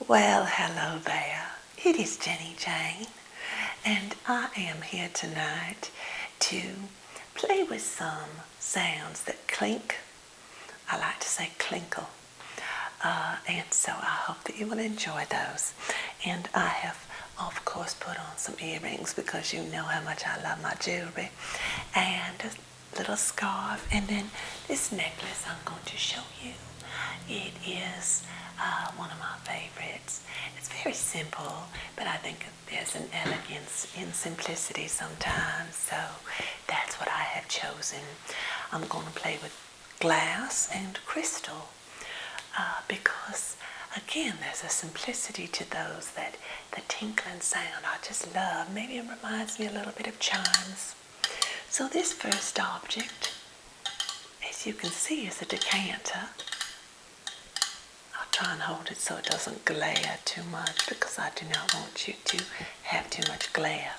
Well, hello there. It is Jennie Jane, and I am here tonight to play with some sounds that clink. I like to say clinkle. And so I hope that you will enjoy those. And I have, of course, put on some earrings because you know how much I love my jewelry. And a little scarf. And then this necklace I'm going to show you. It is one of my favorites. It's very simple, but I think there's an elegance in simplicity sometimes. So that's what I have chosen. I'm going to play with glass and crystal. Because again, there's a simplicity to those that the tinkling sound I just love. Maybe it reminds me a little bit of chimes. So this first object, as you can see, is a decanter. I'll try and hold it so it doesn't glare too much because I do not want you to have too much glare.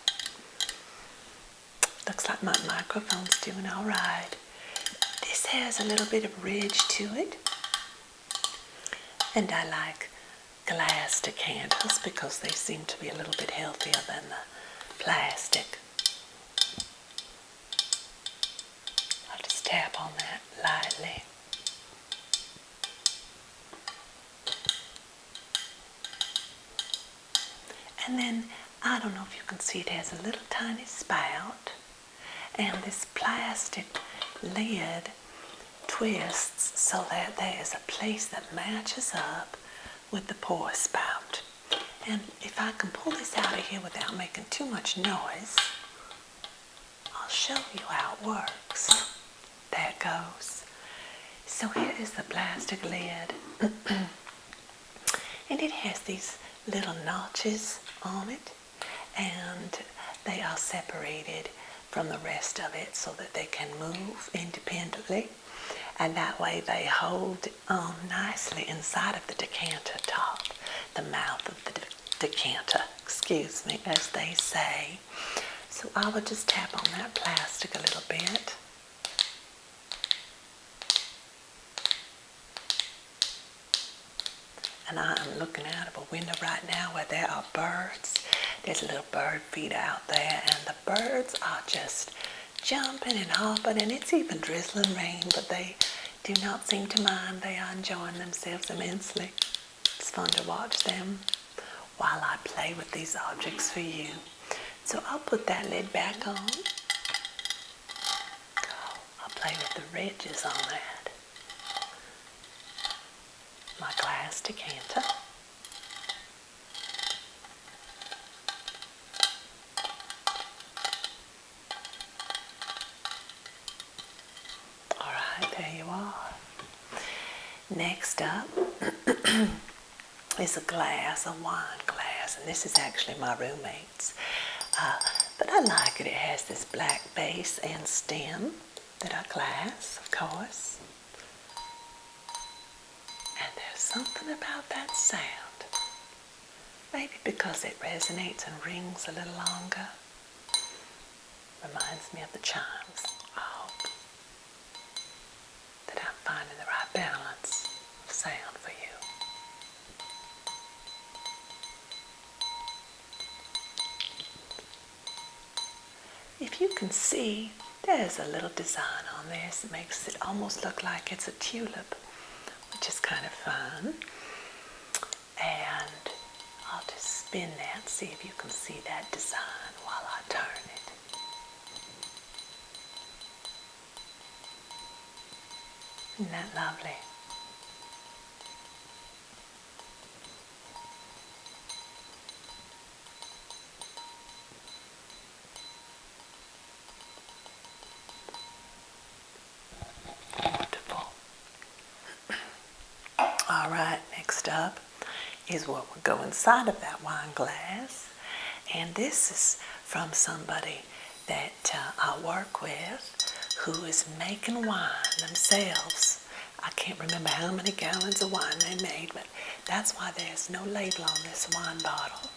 Looks like my microphone's doing all right. This has a little bit of ridge to it. And I like glass decanters because they seem to be a little bit healthier than the plastic. I'll just tap on that lightly. And then, I don't know if you can see, it has a little tiny spout. And this plastic lid twists so that there is a place that matches up with the pour spout. And if I can pull this out of here without making too much noise, I'll show you how it works. There it goes. So here is the plastic lid. And it has these little notches on it, and they are separated from the rest of it so that they can move independently. And that way they hold nicely inside of the decanter top, the mouth of the decanter, excuse me, as they say. So I would just tap on that plastic a little bit. And I am looking out of a window right now where there are birds. There's a little bird feeder out there, and the birds are just jumping and hopping, and it's even drizzling rain, but they do not seem to mind. They are enjoying themselves immensely. It's fun to watch them while I play with these objects for you. So I'll put that lid back on. I'll play with the ridges on that. My glass decanter. There you are. Next up is a glass, a wine glass, and this is actually my roommate's. But I like it. It has this black base and stem that are glass, of course. And there's something about that sound. Maybe because it resonates and rings a little longer. Reminds me of the chimes. I hope that I'm finding the right balance of sound for you. If you can see, there's a little design on this that makes it almost look like it's a tulip, which is kind of fun. And I'll just spin that, see if you can see that design while I turn it. Isn't that lovely? Wonderful. All right, next up is what will go inside of that wine glass. And this is from somebody that I work with who is making wine themselves. I can't remember how many gallons of wine they made, but that's why there's no label on this wine bottle.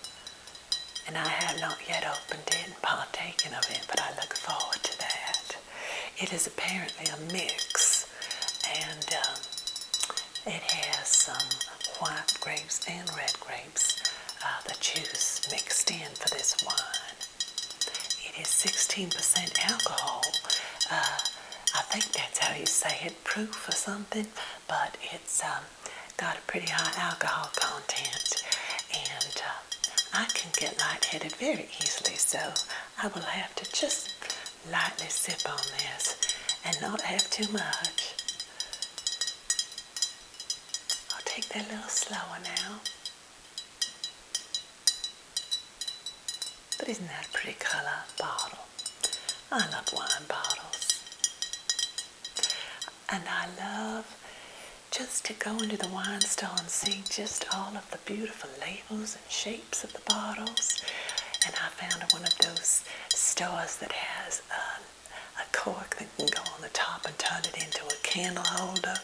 And I have not yet opened it and partaken of it, but I look forward to that. It is apparently a mix, and it has some white grapes and red grapes, the juice mixed in for this wine. It is 16% alcohol. I think that's how you say it, proof or something, but it's got a pretty high alcohol content, and I can get lightheaded very easily, so I will have to just lightly sip on this and not have too much. I'll take that a little slower now. But isn't that a pretty color bottle? I love wine bottles. And I love just to go into the wine store and see just all of the beautiful labels and shapes of the bottles. And I found one of those stores that has a cork that can go on the top and turn it into a candle holder.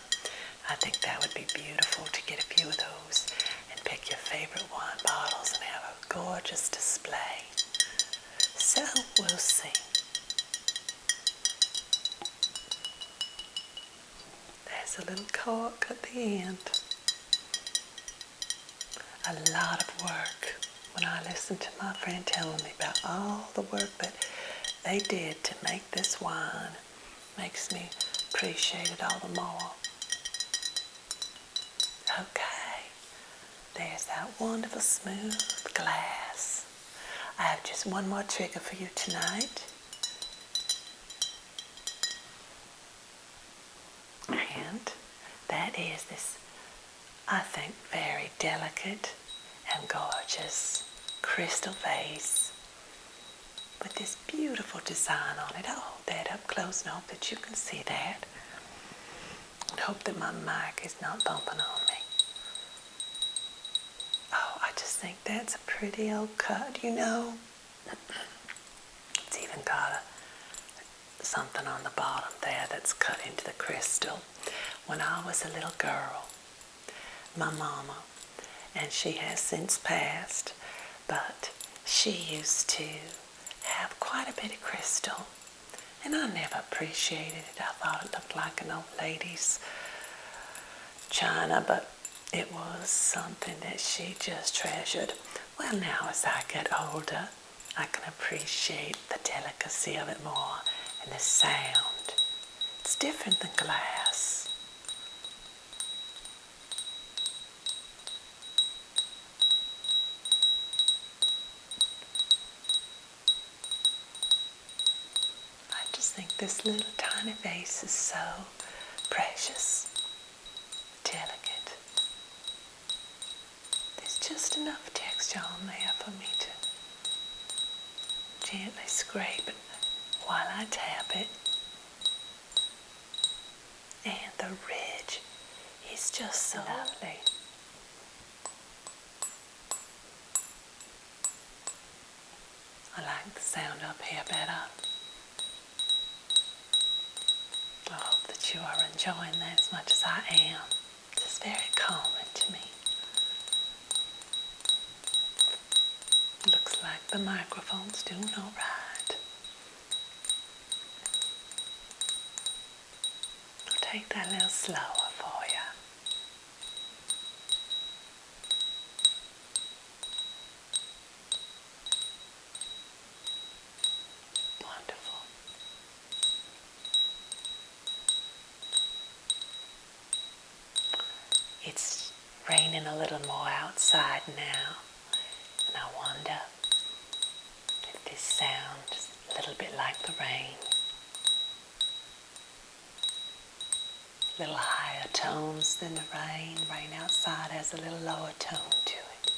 I think that would be beautiful to get a few of those and pick your favorite wine bottles and have a gorgeous display. So we'll see. There's a little cork at the end. A lot of work. When I listen to my friend telling me about all the work that they did to make this wine, makes me appreciate it all the more. Okay, there's that wonderful smooth glass. I have just one more trigger for you tonight. And that is this, I think, very delicate and gorgeous crystal vase with this beautiful design on it. I'll hold that up close and hope that you can see that. And hope that my mic is not bumping on me. Oh, I just think that's a pretty old cut, you know. It's even got something on the bottom there that's cut into the crystal. When I was a little girl, my mama, and she has since passed, but she used to have quite a bit of crystal, and I never appreciated it. I thought it looked like an old lady's china, but it was something that she just treasured. Well, now as I get older, I can appreciate the delicacy of it more and the sound. It's different than glass. I just think this little tiny vase is so precious, delicate. There's just enough texture on there for me to gently scrape it while I tap it. And the ridge is just so lovely. I like the sound up here better. I hope that you are enjoying that as much as I am. It's very calming to me. Looks like the microphone's doing all right. I'll take that a little slower for you. Wonderful. It's raining a little more outside now. And I wonder if this sounds a little bit like the rain. A little higher tones than the rain. Rain outside has a little lower tone to it.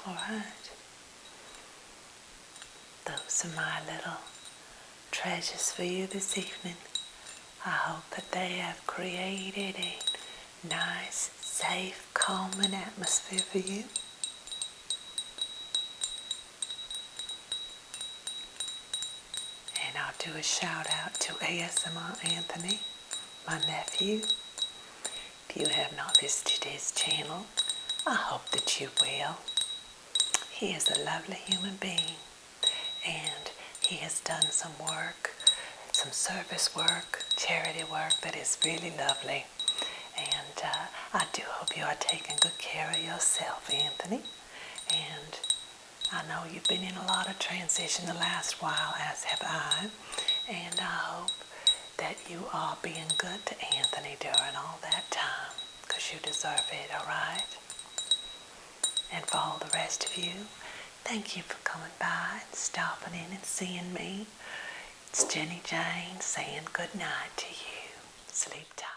All right. Those are my little treasures for you this evening. I hope that they have created a nice, safe, calming atmosphere for you. And I'll do a shout out to ASMR Anthony, my nephew, if you have not visited his channel, I hope that you will. He is a lovely human being, and he has done some work, some service work, charity work that is really lovely. And I do hope you are taking good care of yourself, Anthony. And I know you've been in a lot of transition the last while, as have I. And I hope that you are being good to Anthony during all that time, because you deserve it, all right? And for all the rest of you, thank you for coming by and stopping in and seeing me. It's Jennie Jane saying good night to you. Sleep tight.